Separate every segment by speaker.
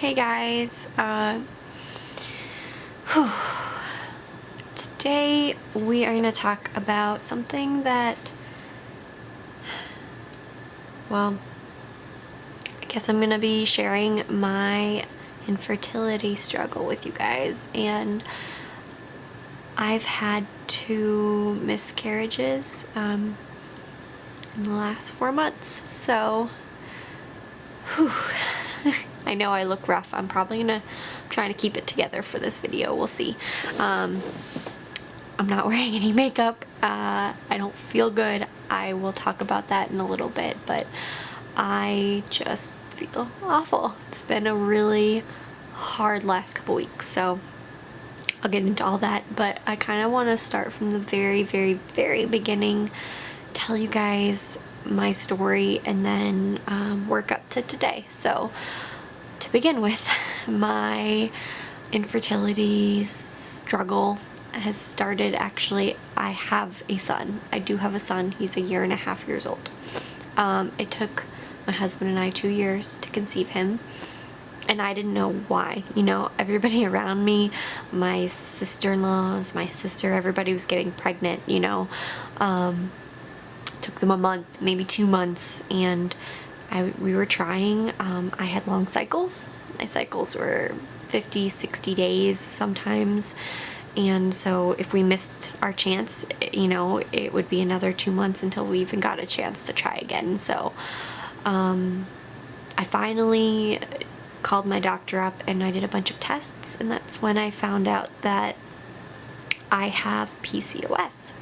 Speaker 1: Hey guys, today we are going to talk about something that, well, I guess I'm going to be sharing my infertility struggle with you guys, and I've had 2 miscarriages in the last 4 months, so I know I look rough. I'm trying to keep it together for this video. We'll see. I'm not wearing any makeup. I don't feel good. I will talk about that in a little bit, but I just feel awful. It's been a really hard last couple weeks, so I'll get into all that, but I kind of want to start from the very, very, very beginning, tell you guys my story, and then work up to today. So to begin with, my infertility struggle has started. Actually, I have a son. I do have a son. He's 1.5 years old. It took my husband and I 2 years to conceive him, and I didn't know why. You know, everybody around me, my sister-in-laws, my sister, everybody was getting pregnant, you know. Took them a month, maybe 2 months, and we were trying. I had long cycles. My cycles were 50, 60 days sometimes, and so if we missed our chance, you know, it would be another 2 months until we even got a chance to try again. So I finally called my doctor up and I did a bunch of tests, and that's when I found out that I have PCOS.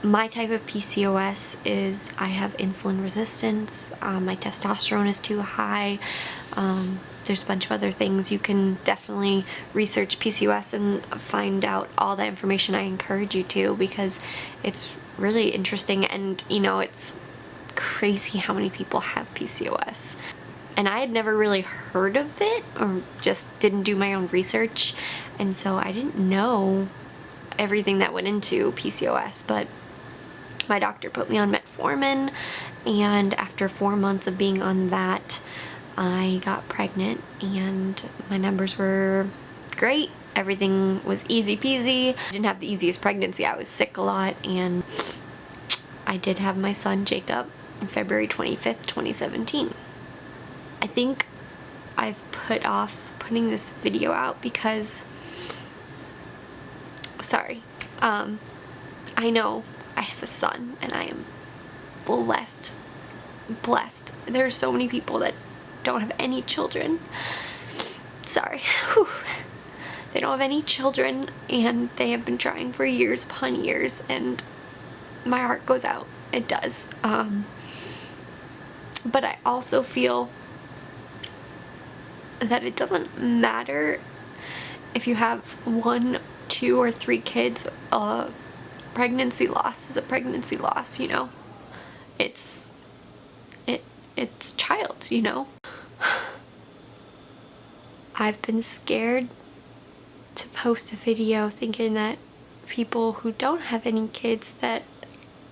Speaker 1: My type of PCOS is I have insulin resistance, my testosterone is too high, there's a bunch of other things. You can definitely research PCOS and find out all the information. I encourage you to, because it's really interesting, and you know, it's crazy how many people have PCOS. And I had never really heard of it, or just didn't do my own research, and so I didn't know everything that went into PCOS, but my doctor put me on metformin, and after 4 months of being on that, I got pregnant, and my numbers were great. Everything was easy peasy. I didn't have the easiest pregnancy. I was sick a lot, and I did have my son Jacob on February 25th, 2017. I think I've put off putting this video out because, sorry, I know I have a son and I am blessed. There are so many people that don't have any children. Sorry. Whew. They don't have any children, and they have been trying for years upon years, and my heart goes out. It does. But I also feel that it doesn't matter if you have 1, 2, or 3 kids. Pregnancy loss is a pregnancy loss, you know. It's a child, you know. I've been scared to post a video thinking that people who don't have any kids that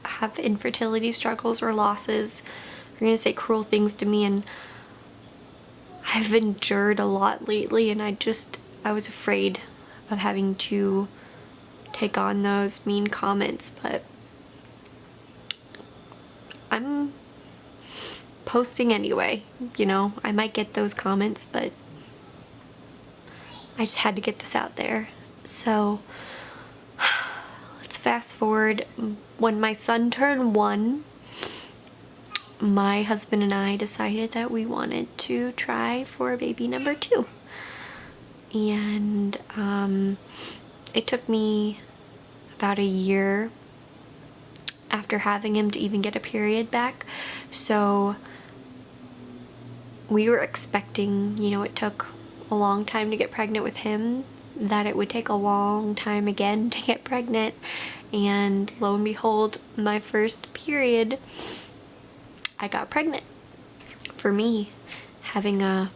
Speaker 1: have infertility struggles or losses are going to say cruel things to me, and I've endured a lot lately, and I was afraid of having to take on those mean comments, but I'm posting anyway. You know, I might get those comments, but I just had to get this out there. So let's fast forward. When my son turned 1, my husband and I decided that we wanted to try for baby number 2, and it took me about a year after having him to even get a period back. So we were expecting, you know, it took a long time to get pregnant with him, that it would take a long time again to get pregnant, and lo and behold, my first period, I got pregnant. For me, having a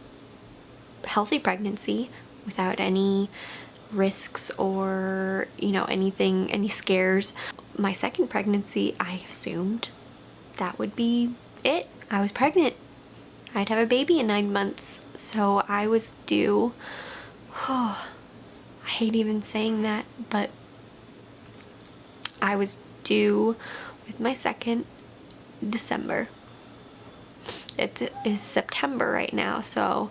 Speaker 1: healthy pregnancy without any risks or, you know, anything, any scares. My second pregnancy, I assumed that would be it. I was pregnant. I'd have a baby in 9 months. So I was due, oh, I hate even saying that, but I was due with my second December. It is September right now, so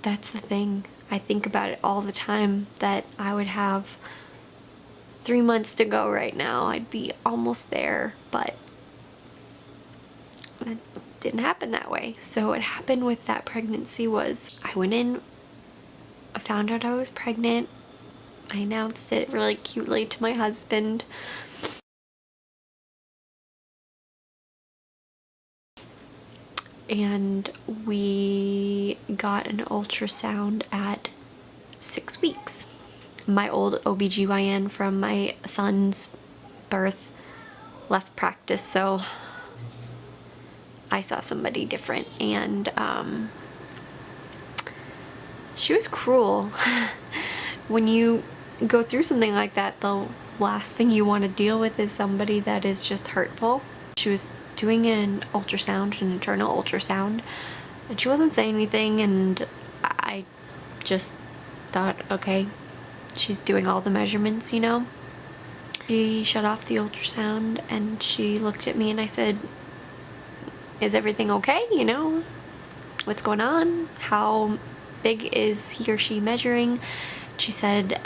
Speaker 1: that's the thing. I think about it all the time, that I would have 3 months to go right now. I'd be almost there, but it didn't happen that way. So what happened with that pregnancy was I went in, I found out I was pregnant. I announced it really cutely to my husband. And we got an ultrasound at 6 weeks. My old OBGYN from my son's birth left practice, so I saw somebody different, and she was cruel. When you go through something like that, the last thing you want to deal with is somebody that is just hurtful. She was doing an ultrasound, an internal ultrasound, and she wasn't saying anything, and I just thought, okay, she's doing all the measurements, you know? She shut off the ultrasound and she looked at me, and I said, is everything okay, you know? What's going on? How big is he or she measuring? She said,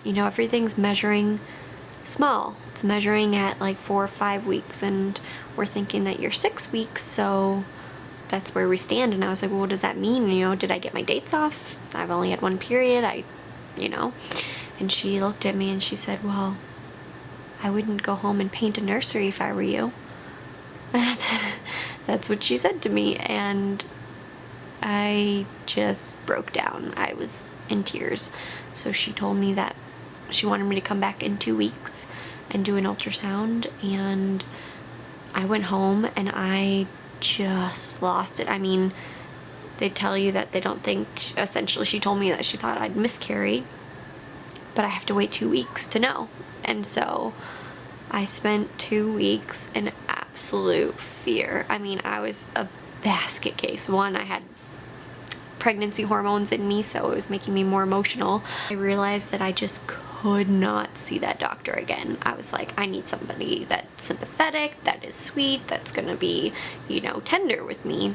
Speaker 1: you know, everything's measuring small. It's measuring at like 4 or 5 weeks, and we're thinking that you're 6 weeks, so that's where we stand. And I was like, well, what does that mean? You know, did I get my dates off? I've only had one period, you know. And she looked at me and she said, well, I wouldn't go home and paint a nursery if I were you. That's what she said to me, and I just broke down. I was in tears. So she told me that she wanted me to come back in 2 weeks and do an ultrasound, and I went home and I just lost it. I mean, they tell you that they don't think, essentially she told me that she thought I'd miscarry, but I have to wait 2 weeks to know. And so I spent 2 weeks in absolute fear. I mean, I was a basket case. One, I had pregnancy hormones in me, so it was making me more emotional. I realized that I just could not see that doctor again. I was like, I need somebody that's sympathetic, that is sweet, that's gonna be, you know, tender with me.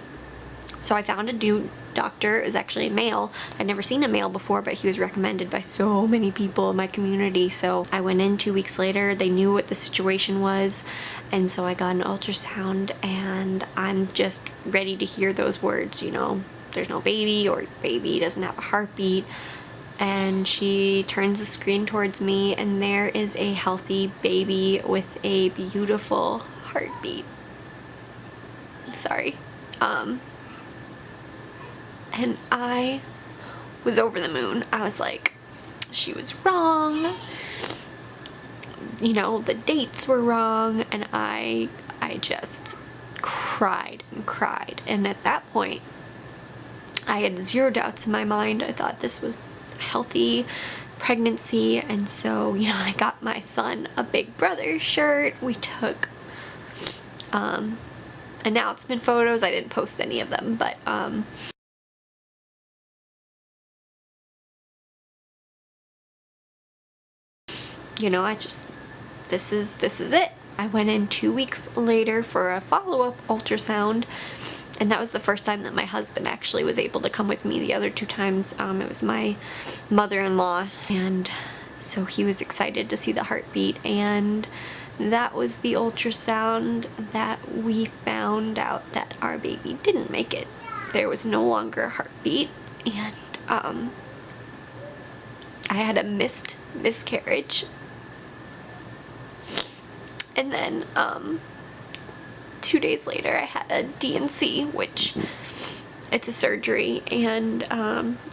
Speaker 1: So I found a new doctor. It was actually a male. I'd never seen a male before, but he was recommended by so many people in my community. So I went in 2 weeks later. They knew what the situation was, and so I got an ultrasound, and I'm just ready to hear those words, you know, there's no baby, or baby doesn't have a heartbeat. And she turns the screen towards me, and there is a healthy baby with a beautiful heartbeat. Sorry. And I was over the moon. I was like, she was wrong. You know, the dates were wrong, and I just cried and cried. And at that point, I had zero doubts in my mind. I thought this was a healthy pregnancy, and so, you know, I got my son a Big Brother shirt. We took announcement photos. I didn't post any of them, but you know, I just, this is it. I went in 2 weeks later for a follow-up ultrasound, and that was the first time that my husband actually was able to come with me. The other 2 times, it was my mother-in-law, and so he was excited to see the heartbeat, and that was the ultrasound that we found out that our baby didn't make it. There was no longer a heartbeat, and I had a miscarriage. And then 2 days later I had a D&C, which it's a surgery, and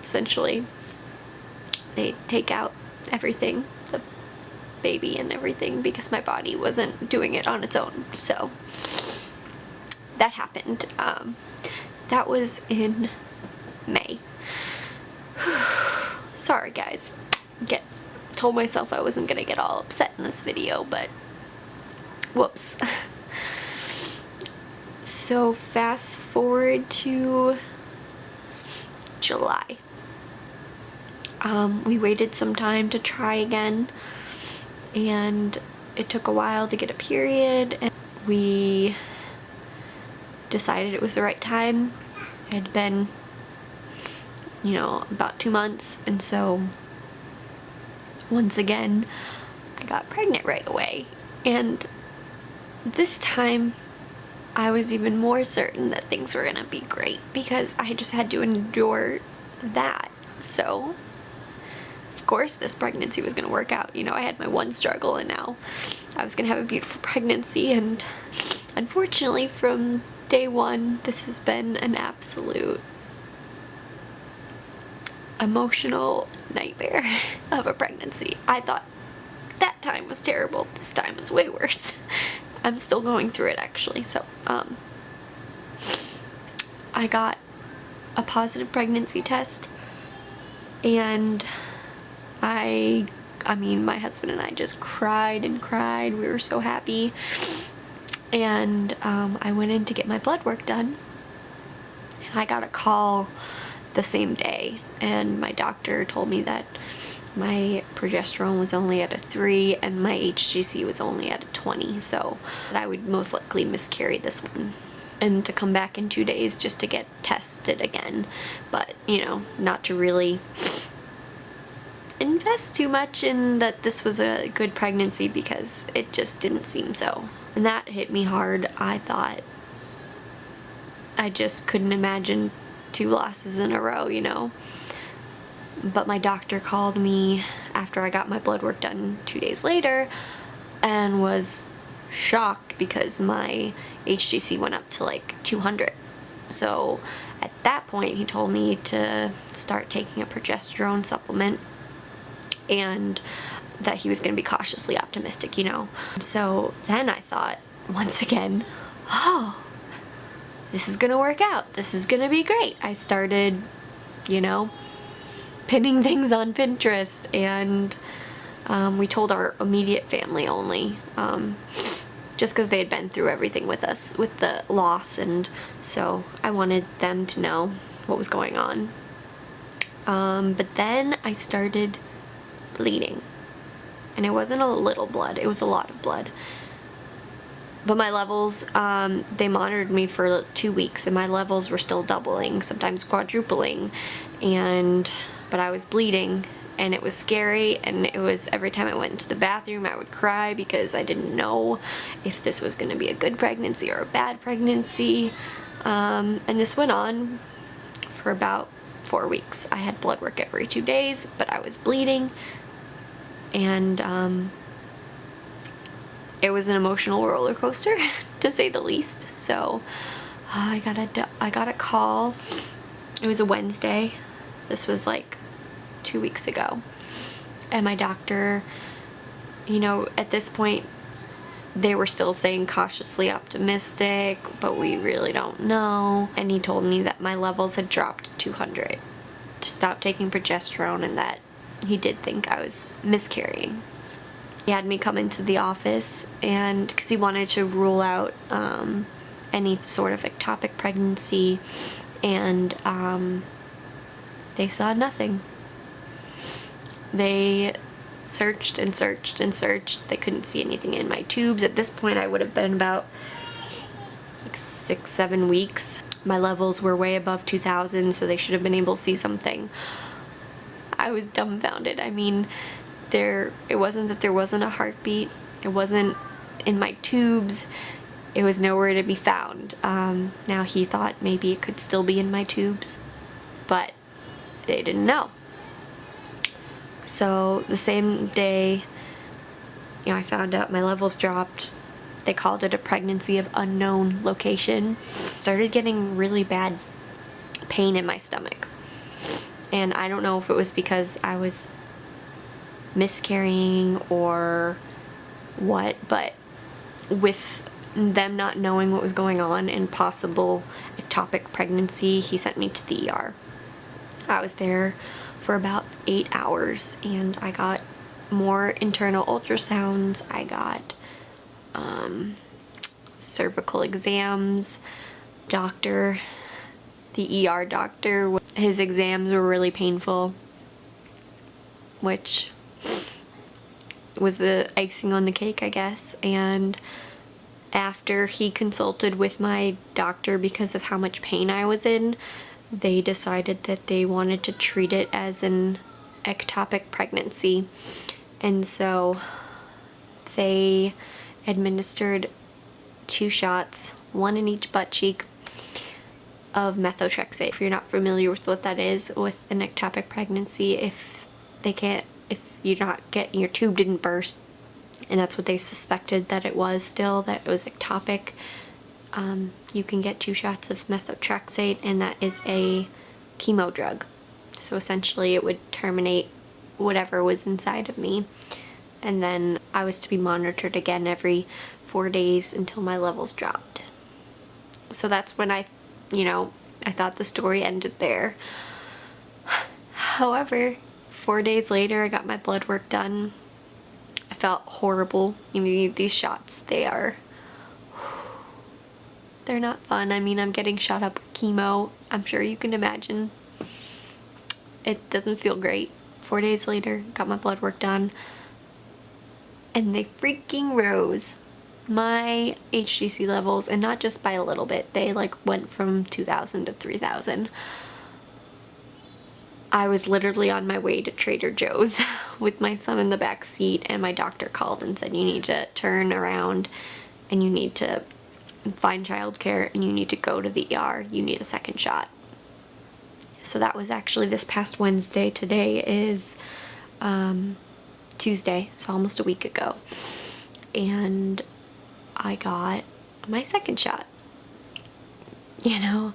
Speaker 1: essentially they take out everything, the baby and everything, because my body wasn't doing it on its own. So that happened. That was in May. Sorry guys, told myself I wasn't gonna get all upset in this video, but whoops. So fast forward to July. We waited some time to try again, and it took a while to get a period, and we decided it was the right time. It had been, about 2 months, and so once again I got pregnant right away. And this time I was even more certain that things were gonna be great because I just had to endure that. So of course this pregnancy was gonna work out. I had my one struggle, and now I was gonna have a beautiful pregnancy. And unfortunately, from day one, this has been an absolute emotional nightmare of a pregnancy. I thought that time was terrible. This time is way worse. I'm still going through it, actually. So I got a positive pregnancy test, and my husband and I just cried and cried. We were so happy. And I went in to get my blood work done, and I got a call the same day, and my doctor told me that my progesterone was only at a 3 and my HCG was only at a 20, so I would most likely miscarry this one, and to come back in 2 days just to get tested again. But not to really invest too much in that this was a good pregnancy, because it just didn't seem so. And that hit me hard. I thought I just couldn't imagine 2 losses in a row, But my doctor called me after I got my blood work done 2 days later and was shocked because my HCG went up to like 200. So at that point he told me to start taking a progesterone supplement, and that he was going to be cautiously optimistic, So then I thought, once again, oh, this is going to work out. This is going to be great. I started, pinning things on Pinterest, and we told our immediate family only, just because they had been through everything with us, with the loss, and so I wanted them to know what was going on. But then I started bleeding. And it wasn't a little blood, it was a lot of blood. But my levels, they monitored me for 2 weeks, and my levels were still doubling, sometimes quadrupling, but I was bleeding, and it was scary, and it was every time I went into the bathroom I would cry because I didn't know if this was going to be a good pregnancy or a bad pregnancy. And this went on for about 4 weeks. I had blood work every 2 days, but I was bleeding. And it was an emotional roller coaster, to say the least. So I got a call. It was a Wednesday. This was like 2 weeks ago. And my doctor, at this point, they were still saying cautiously optimistic, but we really don't know. And he told me that my levels had dropped to 200, to stop taking progesterone, and that he did think I was miscarrying. He had me come into the office, and because he wanted to rule out any sort of ectopic pregnancy, and they saw nothing. They searched and searched and searched. They couldn't see anything in my tubes. At this point I would have been about like 6-7 weeks. My levels were way above 2,000, so they should have been able to see something. I was dumbfounded. It wasn't that there wasn't a heartbeat. It wasn't in my tubes. It was nowhere to be found. Now he thought maybe it could still be in my tubes, but they didn't know. So the same day, I found out my levels dropped. They called it a pregnancy of unknown location. Started getting really bad pain in my stomach. And I don't know if it was because I was miscarrying or what, but with them not knowing what was going on and possible ectopic pregnancy, he sent me to the ER. I was there for about 8 hours, and I got more internal ultrasounds. I got cervical exams. doctor, the ER doctor, his exams were really painful, which was the icing on the cake, I guess. And after he consulted with my doctor because of how much pain I was in, they decided that they wanted to treat it as an ectopic pregnancy. And so they administered 2 shots, 1 in each butt cheek, of methotrexate. If you're not familiar with what that is with an ectopic pregnancy, if your tube didn't burst, and that's what they suspected that it was still, that it was ectopic, you can get 2 shots of methotrexate, and that is a chemo drug. So essentially it would terminate whatever was inside of me, and then I was to be monitored again every 4 days until my levels dropped. So that's when I thought the story ended there. However, 4 days later I got my blood work done. I felt horrible. These shots, they're not fun. I mean, I'm getting shot up with chemo. I'm sure you can imagine. It doesn't feel great. 4 days later, got my blood work done, and they freaking rose my HCG levels, and not just by a little bit. They went from 2,000 to 3,000. I was literally on my way to Trader Joe's with my son in the back seat, and my doctor called and said, you need to turn around and you need to find childcare and you need to go to the ER. You need a second shot. So that was actually this past Wednesday. Today is Tuesday, so almost a week ago. And I got my second shot. The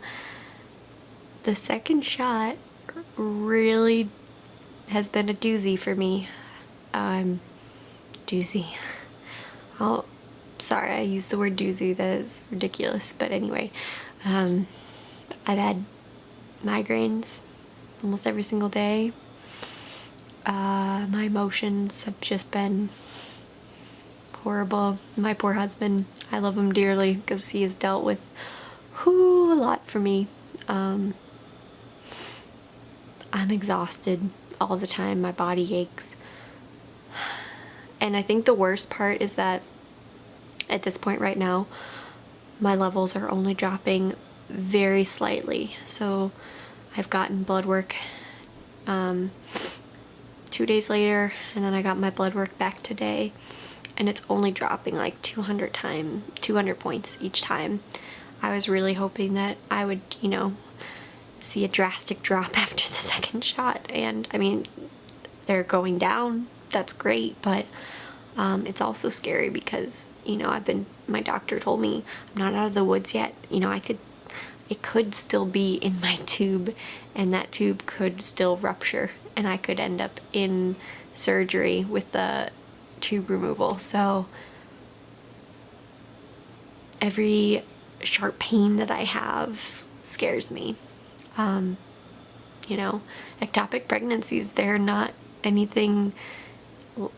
Speaker 1: second shot really has been a doozy for me. Doozy. Oh, sorry, I used the word doozy. That is ridiculous. But anyway, I've had migraines almost every single day. My emotions have just been horrible. My poor husband, I love him dearly because he has dealt with a lot for me. I'm exhausted all the time. My body aches. And I think the worst part is that at this point right now, my levels are only dropping very slightly. So I've gotten blood work 2 days later, and then I got my blood work back today, and it's only dropping like 200 points each time. I was really hoping that I would, see a drastic drop after the second shot, and I mean, they're going down. That's great, but it's also scary because my doctor told me I'm not out of the woods yet. It could still be in my tube, and that tube could still rupture, and I could end up in surgery with the tube removal. So every sharp pain that I have scares me. Ectopic pregnancies, they're not anything, it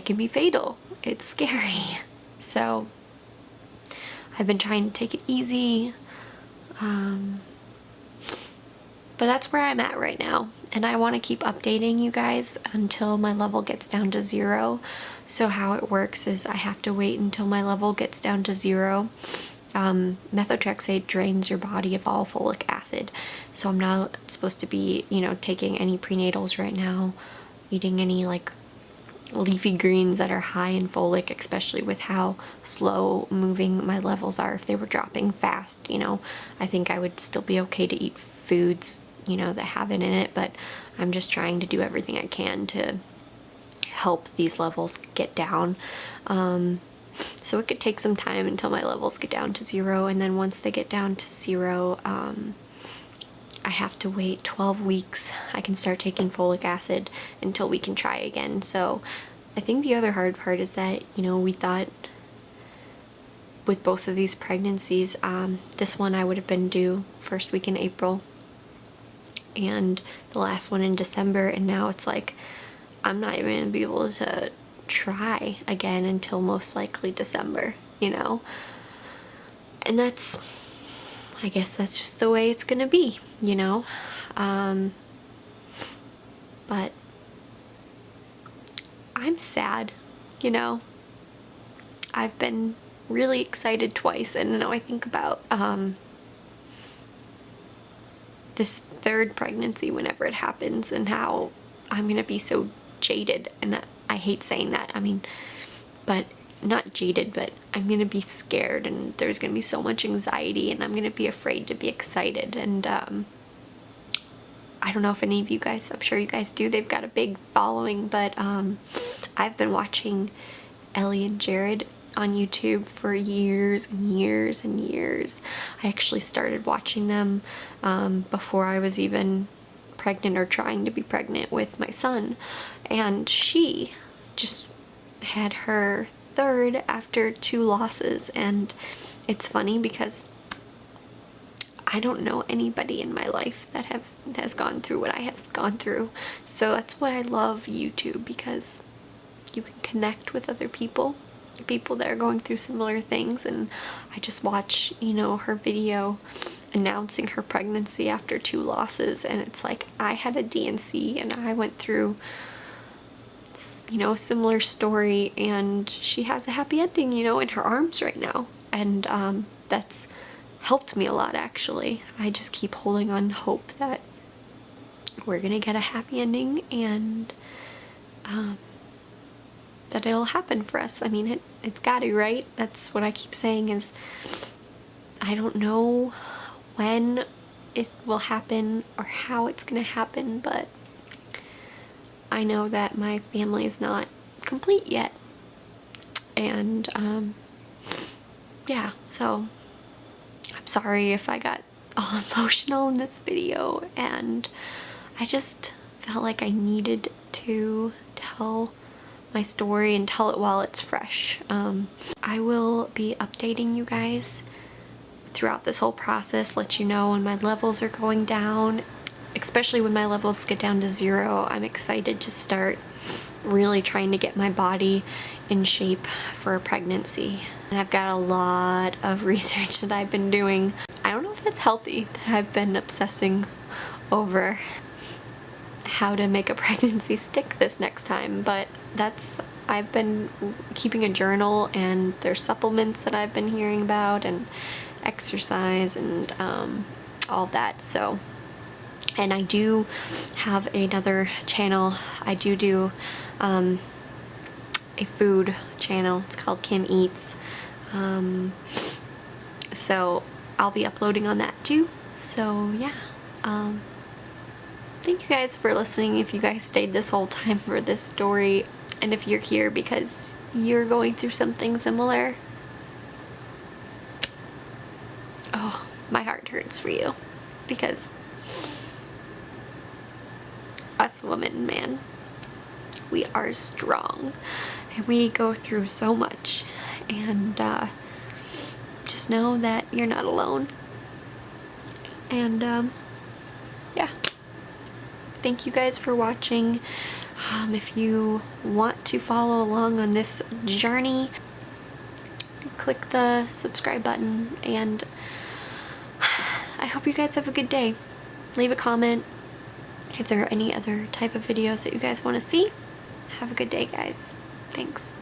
Speaker 1: can be fatal. It's scary. So I've been trying to take it easy. But that's where I'm at right now. And I want to keep updating you guys until my level gets down to 0. So how it works is I have to wait until my level gets down to 0. Methotrexate drains your body of all folic acid. So I'm not supposed to be, taking any prenatals right now, eating any leafy greens that are high in folic, especially with how slow moving my levels are. If they were dropping fast, I think I would still be okay to eat foods, that have it in it, but I'm just trying to do everything I can to help these levels get down. So it could take some time until my levels get down to 0, and then once they get down to 0, I have to wait 12 weeks. I can start taking folic acid until we can try again. So I think the other hard part is that, we thought with both of these pregnancies, this one I would have been due first week in April, and the last one in December, and now it's like I'm not even going to be able to try again until most likely December, And And I guess that's just the way it's gonna be, you know? But I'm sad, you know? I've been really excited twice, and now I think about this third pregnancy whenever it happens, and how I'm gonna be so jaded. And I hate saying that, I mean, but not jaded, but I'm gonna be scared, and there's gonna be so much anxiety, and I'm gonna be afraid to be excited. And I don't know if any of you guys, I'm sure you guys do, they've got a big following, but I've been watching Ellie and Jared on YouTube for years and years and years. I actually started watching them before I was even pregnant or trying to be pregnant with my son, and she just had her third after 2 losses. And it's funny because I don't know anybody in my life that has gone through what I have gone through. So that's why I love YouTube, because you can connect with other people that are going through similar things. And I just watch, you know, her video announcing her pregnancy after 2 losses, and it's like, I had a D&C and I went through, you know, a similar story, and she has a happy ending, you know, in her arms right now. And that's helped me a lot, actually. I just keep holding on hope that we're gonna get a happy ending, and that it'll happen for us. I mean, it's gotta, right? That's what I keep saying, is I don't know when it will happen or how it's gonna happen, but I know that my family is not complete yet. And yeah, so I'm sorry if I got all emotional in this video, and I just felt like I needed to tell my story and tell it while it's fresh. I will be updating you guys throughout this whole process, let you know when my levels are going down, especially when my levels get down to 0. I'm excited to start really trying to get my body in shape for a pregnancy. And I've got a lot of research that I've been doing. I don't know if that's healthy, that I've been obsessing over how to make a pregnancy stick this next time, but I've been keeping a journal, and there's supplements that I've been hearing about, and exercise, and all that. So, and I do have another channel. I do a food channel. It's called Kim Eats. So I'll be uploading on that too. So yeah, thank you guys for listening, if you guys stayed this whole time for this story, and if you're here because you're going through something similar, oh, my heart hurts for you, because us women, man, we are strong, and we go through so much, and just know that you're not alone. And yeah, thank you guys for watching. If you want to follow along on this journey, click the subscribe button, and I hope you guys have a good day. Leave a comment if there are any other type of videos that you guys want to see. Have a good day, guys. Thanks.